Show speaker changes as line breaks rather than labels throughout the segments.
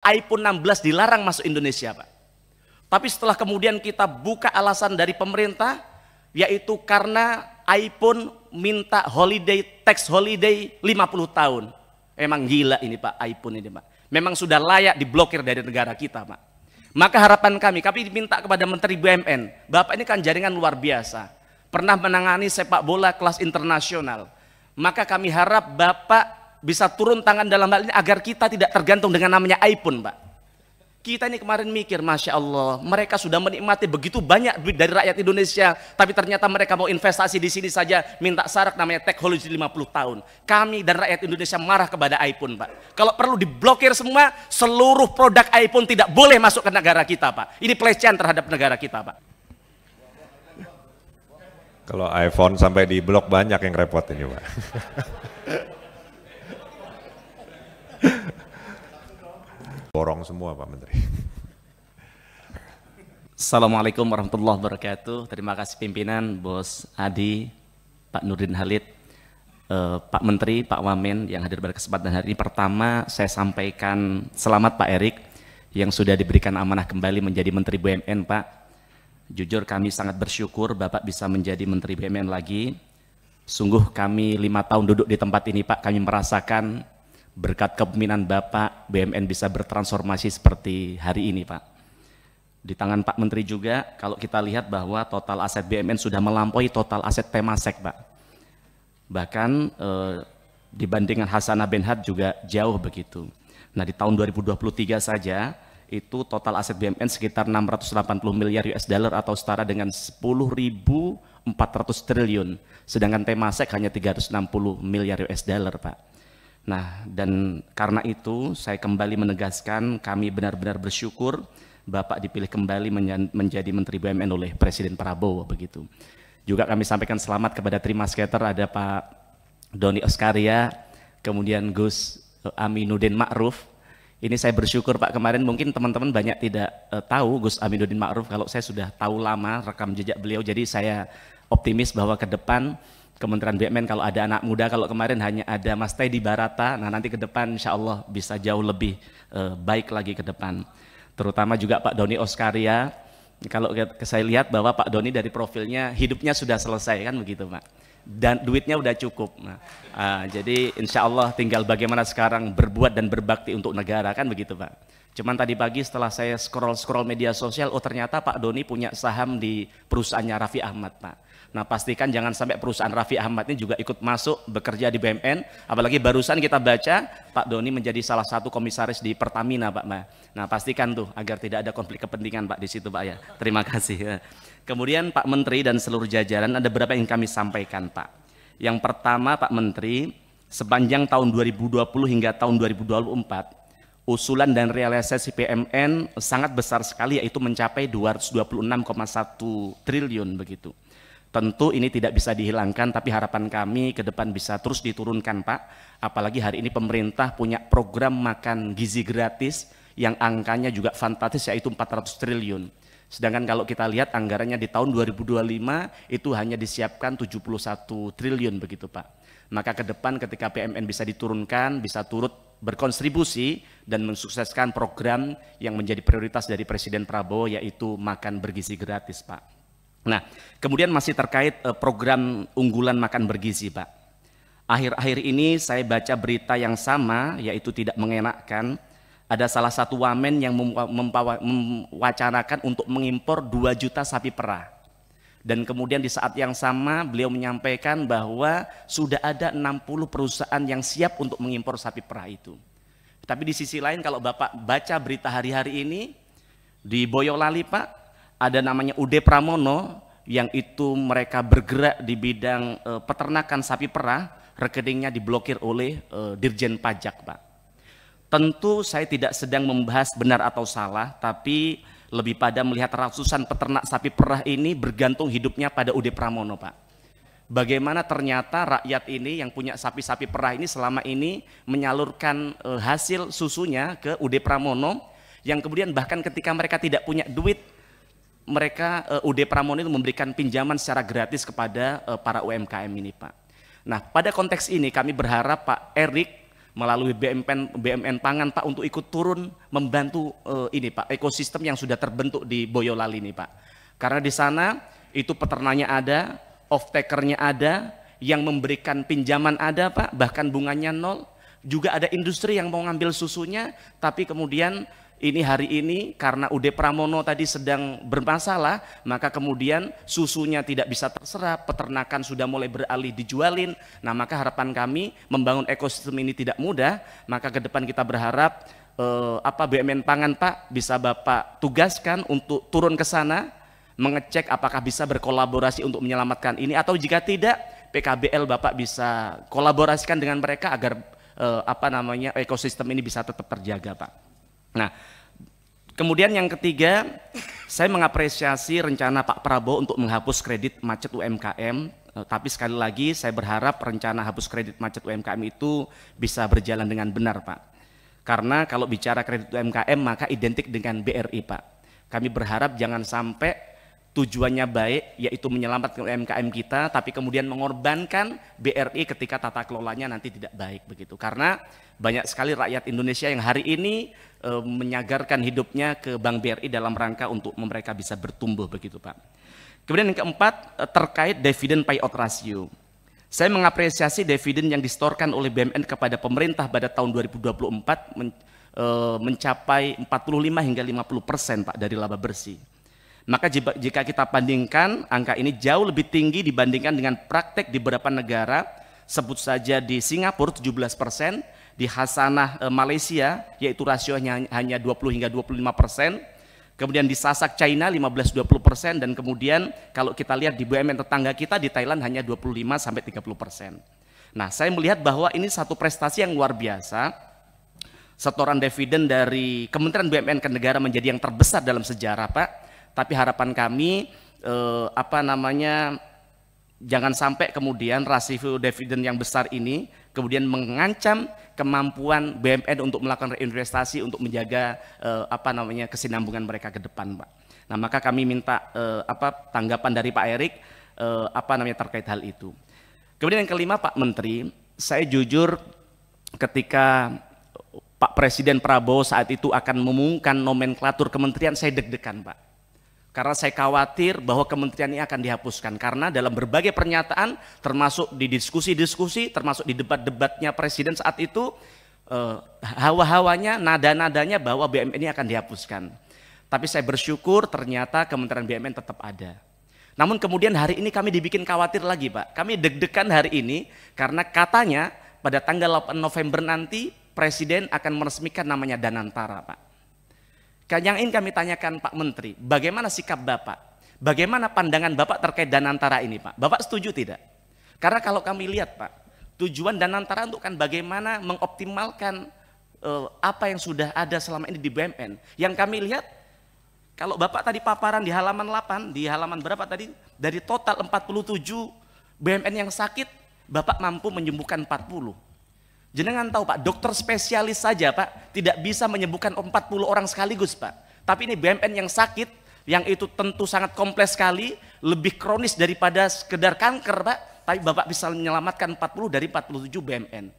iPhone 16 dilarang masuk Indonesia, Pak. Tapi setelah kemudian kita buka alasan dari pemerintah, yaitu karena iPhone minta holiday, tax holiday 50 tahun. Emang gila ini Pak, iPhone ini Pak. Memang sudah layak diblokir dari negara kita, Pak. Maka harapan kami diminta kepada Menteri BUMN, Bapak ini kan jaringan luar biasa, pernah menangani sepak bola kelas internasional. Maka kami harap Bapak bisa turun tangan dalam hal ini agar kita tidak tergantung dengan namanya iPhone, Pak. Kita ini kemarin mikir, Masya Allah, mereka sudah menikmati begitu banyak duit dari rakyat Indonesia, tapi ternyata mereka mau investasi di sini saja, minta syarat namanya teknologi 50 tahun. Kami dan rakyat Indonesia marah kepada iPhone, Pak. Kalau perlu diblokir semua, seluruh produk iPhone tidak boleh masuk ke negara kita, Pak. Ini pelecehan terhadap negara kita, Pak.
Kalau iPhone sampai diblok banyak yang repot ini, Pak. Borong semua Pak Menteri.
Assalamualaikum warahmatullahi wabarakatuh. Terima kasih pimpinan, Bos Adi, Pak Nurdin Halid, Pak Menteri, Pak Wamen yang hadir pada kesempatan hari ini. Pertama saya sampaikan selamat Pak Erik yang sudah diberikan amanah kembali menjadi Menteri BUMN, Pak. Jujur kami sangat bersyukur Bapak bisa menjadi Menteri BUMN lagi. Sungguh kami 5 tahun duduk di tempat ini, Pak, kami merasakan berkat kepemimpinan Bapak, BUMN bisa bertransformasi seperti hari ini, Pak. Di tangan Pak Menteri juga, kalau kita lihat bahwa total aset BUMN sudah melampaui total aset Temasek, Pak. Bahkan dibandingkan Hasanah Benhad juga jauh begitu. Nah, di tahun 2023 saja, itu total aset BUMN sekitar 680 miliar US dollar atau setara dengan 10.400 triliun. Sedangkan Temasek hanya 360 miliar US dollar, Pak. Nah, dan karena itu saya kembali menegaskan kami benar-benar bersyukur Bapak dipilih kembali menjadi Menteri BUMN oleh Presiden Prabowo begitu. Juga kami sampaikan selamat kepada Trimasketer, ada Pak Doni Oskaria, kemudian Gus Aminuddin Ma'ruf. Ini saya bersyukur Pak, kemarin mungkin teman-teman banyak tidak tahu Gus Aminuddin Ma'ruf, kalau saya sudah tahu lama rekam jejak beliau, jadi saya optimis bahwa ke depan Kementerian BUMN kalau ada anak muda, kalau kemarin hanya ada Mas Teddy Barata, nah nanti ke depan insya Allah bisa jauh lebih baik lagi ke depan. Terutama juga Pak Doni Oskaria, kalau saya lihat bahwa Pak Doni dari profilnya hidupnya sudah selesai kan begitu Pak, dan duitnya udah cukup. Nah, jadi insya Allah tinggal bagaimana sekarang berbuat dan berbakti untuk negara kan begitu Pak. Cuman tadi pagi setelah saya scroll media sosial, oh ternyata Pak Doni punya saham di perusahaannya Raffi Ahmad, Pak. Nah, pastikan jangan sampai perusahaan Raffi Ahmad ini juga ikut masuk bekerja di BUMN, apalagi barusan kita baca Pak Doni menjadi salah satu komisaris di Pertamina, Pak. Nah, pastikan tuh agar tidak ada konflik kepentingan, Pak, di situ, Pak, ya. Terima kasih. Kemudian Pak Menteri dan seluruh jajaran, ada beberapa yang kami sampaikan, Pak. Yang pertama, Pak Menteri, sepanjang tahun 2020 hingga tahun 2024, usulan dan realisasi PMN sangat besar sekali, yaitu mencapai 226,1 triliun begitu. Tentu ini tidak bisa dihilangkan, tapi harapan kami ke depan bisa terus diturunkan, Pak. Apalagi hari ini pemerintah punya program makan gizi gratis yang angkanya juga fantastis, yaitu 400 triliun. Sedangkan kalau kita lihat anggarannya di tahun 2025 itu hanya disiapkan 71 triliun begitu, Pak. Maka ke depan ketika PMN bisa diturunkan, bisa turut berkontribusi dan mensukseskan program yang menjadi prioritas dari Presiden Prabowo, yaitu makan bergizi gratis, Pak. Nah, kemudian masih terkait program unggulan makan bergizi, Pak. Akhir-akhir ini saya baca berita yang sama, yaitu tidak mengenakan. Ada salah satu wamen yang mewacanakan untuk mengimpor 2 juta sapi perah. Dan kemudian di saat yang sama beliau menyampaikan bahwa sudah ada 60 perusahaan yang siap untuk mengimpor sapi perah itu. Tapi di sisi lain kalau Bapak baca berita hari-hari ini, di Boyolali, Pak, ada namanya UD Pramono yang itu mereka bergerak di bidang peternakan sapi perah, rekeningnya diblokir oleh Dirjen Pajak, Pak. Tentu saya tidak sedang membahas benar atau salah, tapi lebih pada melihat ratusan peternak sapi perah ini bergantung hidupnya pada UD Pramono, Pak. Bagaimana ternyata rakyat ini yang punya sapi-sapi perah ini selama ini menyalurkan hasil susunya ke UD Pramono, yang kemudian bahkan ketika mereka tidak punya duit, mereka UD Pramono itu memberikan pinjaman secara gratis kepada para UMKM ini, Pak. Nah, pada konteks ini kami berharap Pak Erik melalui BMN Pangan Pak untuk ikut turun membantu ini Pak, ekosistem yang sudah terbentuk di Boyolali ini Pak. Karena di sana itu peternaknya ada, off-takernya ada, yang memberikan pinjaman ada Pak, bahkan bunganya nol. Juga ada industri yang mau ngambil susunya, tapi kemudian ini hari ini karena UD Pramono tadi sedang bermasalah, maka kemudian susunya tidak bisa terserap, peternakan sudah mulai beralih dijualin. Nah, maka harapan kami membangun ekosistem ini tidak mudah, maka ke depan kita berharap BUMN Pangan Pak bisa Bapak tugaskan untuk turun ke sana, mengecek apakah bisa berkolaborasi untuk menyelamatkan ini, atau jika tidak PKBL Bapak bisa kolaborasikan dengan mereka agar ekosistem ini bisa tetap terjaga Pak. Nah, kemudian yang ketiga, saya mengapresiasi rencana Pak Prabowo untuk menghapus kredit macet UMKM, tapi sekali lagi saya berharap rencana hapus kredit macet UMKM itu bisa berjalan dengan benar Pak. Karena kalau bicara kredit UMKM maka identik dengan BRI Pak. Kami berharap jangan sampai tujuannya baik, yaitu menyelamatkan UMKM kita, tapi kemudian mengorbankan BRI ketika tata kelolanya nanti tidak baik begitu. Karena banyak sekali rakyat Indonesia yang hari ini menyagarkan hidupnya ke Bank BRI dalam rangka untuk mereka bisa bertumbuh begitu Pak. Kemudian yang keempat, terkait dividen payout ratio. Saya mengapresiasi dividen yang disetorkan oleh BUMN kepada pemerintah pada tahun 2024 mencapai 45 hingga 50% Pak dari laba bersih. Maka jika kita bandingkan, angka ini jauh lebih tinggi dibandingkan dengan praktek di beberapa negara, sebut saja di Singapura 17%, di Hasanah Malaysia yaitu rasionya hanya 20 hingga 25%, kemudian di Sasak China 15-20%, dan kemudian kalau kita lihat di BUMN tetangga kita di Thailand hanya 25 sampai 30%. Nah, saya melihat bahwa ini satu prestasi yang luar biasa. Setoran dividen dari Kementerian BUMN ke negara menjadi yang terbesar dalam sejarah Pak. Tapi harapan kami jangan sampai kemudian rasio dividen yang besar ini kemudian mengancam kemampuan BUMN untuk melakukan reinvestasi untuk menjaga kesinambungan mereka ke depan Pak. Nah, maka kami minta tanggapan dari Pak Erik terkait hal itu. Kemudian yang kelima Pak Menteri, saya jujur ketika Pak Presiden Prabowo saat itu akan mengumumkan nomenklatur kementerian, saya deg-degan Pak. Karena saya khawatir bahwa kementerian ini akan dihapuskan, karena dalam berbagai pernyataan termasuk di diskusi-diskusi, termasuk di debat-debatnya Presiden saat itu, hawa-hawanya, nada-nadanya bahwa BUMN ini akan dihapuskan. Tapi saya bersyukur ternyata Kementerian BUMN tetap ada. Namun kemudian hari ini kami dibikin khawatir lagi Pak. Kami deg-degan hari ini karena katanya pada tanggal 8 November nanti Presiden akan meresmikan namanya Danantara Pak. Yang ingin kami tanyakan Pak Menteri, bagaimana sikap Bapak? Bagaimana pandangan Bapak terkait Danantara ini Pak? Bapak setuju tidak? Karena kalau kami lihat Pak, tujuan Danantara untuk kan bagaimana mengoptimalkan apa yang sudah ada selama ini di BUMN. Yang kami lihat, kalau Bapak tadi paparan di halaman 8, di halaman berapa tadi? Dari total 47 BUMN yang sakit, Bapak mampu menyembuhkan 40. Jenengan tahu Pak, dokter spesialis saja Pak tidak bisa menyembuhkan 40 orang sekaligus Pak. Tapi ini BUMN yang sakit, yang itu tentu sangat kompleks sekali, lebih kronis daripada sekedar kanker Pak. Tapi Bapak bisa menyelamatkan 40 dari 47 BUMN.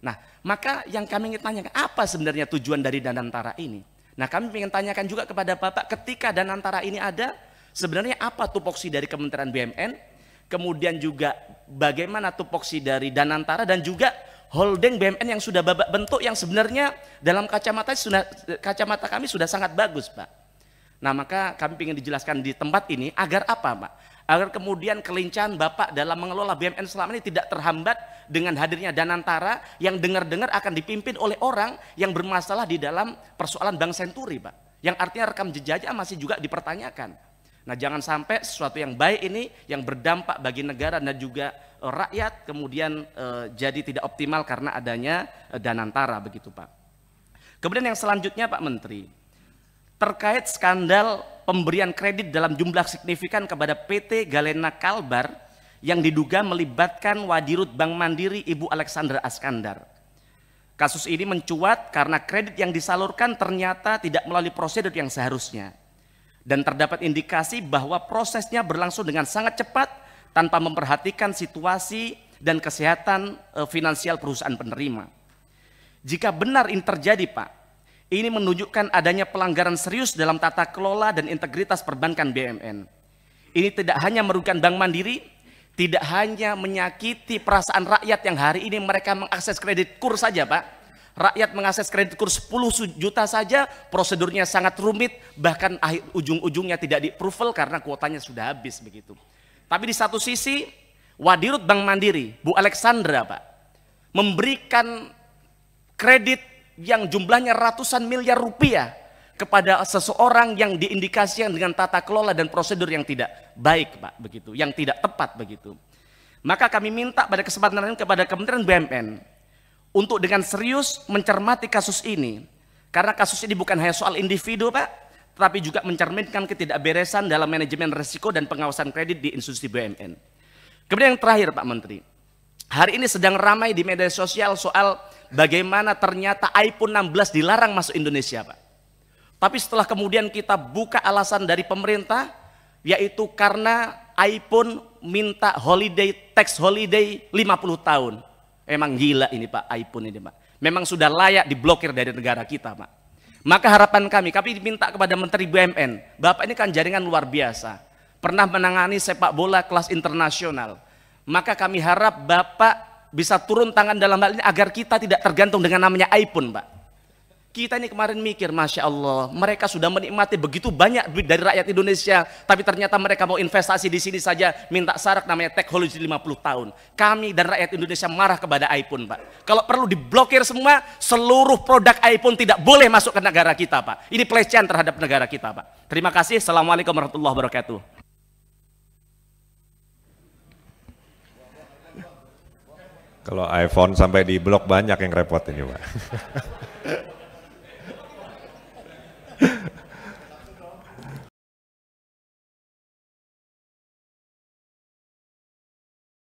Nah, maka yang kami ingin tanyakan, apa sebenarnya tujuan dari Danantara ini? Nah, kami ingin tanyakan juga kepada Bapak, ketika Danantara ini ada, sebenarnya apa tupoksi dari Kementerian BUMN? Kemudian juga bagaimana tupoksi dari Danantara, dan juga holding BUMN yang sudah Bapak bentuk yang sebenarnya dalam kacamata kami sudah sangat bagus Pak. Nah, maka kami ingin dijelaskan di tempat ini agar apa Pak? Agar kemudian kelincahan Bapak dalam mengelola BUMN selama ini tidak terhambat dengan hadirnya Danantara yang dengar-dengar akan dipimpin oleh orang yang bermasalah di dalam persoalan Bank Senturi Pak. Yang artinya rekam jejaknya masih juga dipertanyakan. Nah, jangan sampai sesuatu yang baik ini yang berdampak bagi negara dan juga rakyat kemudian jadi tidak optimal karena adanya Danantara begitu Pak. Kemudian yang selanjutnya Pak Menteri, terkait skandal pemberian kredit dalam jumlah signifikan kepada PT Galena Kalbar yang diduga melibatkan Wadirut Bank Mandiri Ibu Alexandra Askandar. Kasus ini mencuat karena kredit yang disalurkan ternyata tidak melalui prosedur yang seharusnya. Dan terdapat indikasi bahwa prosesnya berlangsung dengan sangat cepat tanpa memperhatikan situasi dan kesehatan finansial perusahaan penerima. Jika benar ini terjadi, Pak, ini menunjukkan adanya pelanggaran serius dalam tata kelola dan integritas perbankan BUMN. Ini tidak hanya merugikan Bank Mandiri, tidak hanya menyakiti perasaan rakyat yang hari ini mereka mengakses kredit KUR saja, Pak. Rakyat mengakses kredit KUR 10 juta saja, prosedurnya sangat rumit, bahkan ujung-ujungnya tidak di-approval karena kuotanya sudah habis begitu. Tapi di satu sisi, Wadirut Bank Mandiri, Bu Alexandra, Pak, memberikan kredit yang jumlahnya ratusan miliar rupiah kepada seseorang yang diindikasikan dengan tata kelola dan prosedur yang tidak baik, Pak, begitu, yang tidak tepat begitu. Maka kami minta pada kesempatan ini kepada Kementerian BUMN untuk dengan serius mencermati kasus ini, karena kasus ini bukan hanya soal individu, Pak, tetapi juga mencerminkan ketidakberesan dalam manajemen risiko dan pengawasan kredit di institusi BUMN. Kemudian yang terakhir, Pak Menteri, hari ini sedang ramai di media sosial soal bagaimana ternyata iPhone 16 dilarang masuk Indonesia, Pak. Tapi setelah kemudian kita buka alasan dari pemerintah, yaitu karena iPhone minta tax holiday 50 tahun. Emang gila ini, Pak, iPhone ini, Pak. Memang sudah layak diblokir dari negara kita, Pak. Maka harapan kami minta kepada Menteri BUMN, Bapak ini kan jaringan luar biasa, pernah menangani sepak bola kelas internasional. Maka kami harap Bapak bisa turun tangan dalam hal ini agar kita tidak tergantung dengan namanya iPhone, Pak. Kita ini kemarin mikir, Masya Allah, mereka sudah menikmati begitu banyak duit dari rakyat Indonesia, tapi ternyata mereka mau investasi di sini saja, minta syarat namanya tax holiday 50 tahun. Kami dan rakyat Indonesia marah kepada iPhone, Pak. Kalau perlu diblokir semua, seluruh produk iPhone tidak boleh masuk ke negara kita, Pak. Ini pelecehan terhadap negara kita, Pak. Terima kasih. Assalamualaikum warahmatullahi wabarakatuh.
Kalau iPhone sampai di blok banyak yang repot ini, Pak.